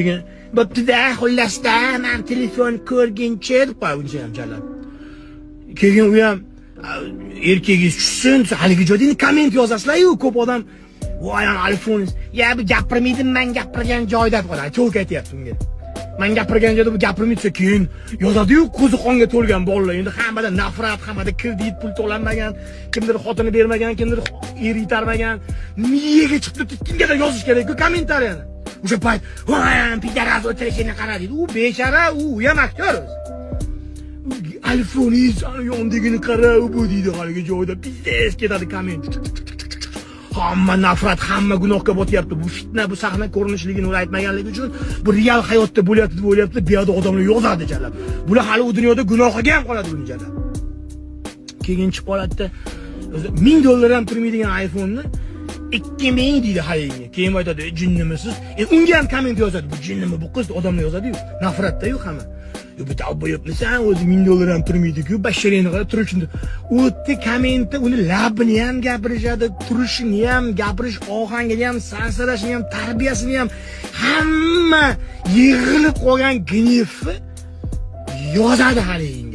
keyin bo'pti-da, xullasda, men telefon ko'rguncha deb qo'yguncha ham chalab. Keyin u ham erkegingiz tushsin, haligi joyda komment yozasizlar-ku, ko'p odam voy iPhone, ya bu gapirmaydim, men gapirgan joyda deb qo'yadi. To'lka aytayapti unga. Men gapirgan joyda bu gapirmaydi, keyin yozadi-yu, ko'zi qonga to'lgan bolalar. Endi hammada nafrat, hammada kredit pul to'lanmagan, kimdir xotini bermagan, kimdir er itarmagan. Miyaga chiqib kimgadir yozish kerak-ku kommentariyani. O'sha payt, "Voy, pidaraz o'tirishini qara" deydi. U bechara, u ham aktyor. iPhone'ingiz yondigini qara, bu deydi haligi joyda biznes ketadi komment. Hamma nafrat, hamma gunohga botyapti. Bu fitna, bu sahna ko'rinishligini ular aytmaganligi uchun bu real hayotda bo'lyapti deb o'ylayapti. Bu yerda odamlar yozadi jalab. Bular hali u dunyoda gunohiga ham qoladi bu jalab. Keyin chiqib qoladida $1000 ham turmaydigan iPhone'ni 2000 deydi haligiga. Keyin aytadi, "Jinnimisiz?" Unga ham komment yozadi. Bu jinnimi bu qiz? Odamlar yozadi-yu. Nafratda-yu hamma. Bu tavba yapmasan o'zi $1000 ham turmaydi-ku, basharangni qara turishini. O'tdi kommentda uni labini ham gapirishadi, turishini ham, gapirish ohangini ham, sansirashini ham, tarbiyasini ham hamma yig'ilib qolgan g'nevni yozadi haligiga.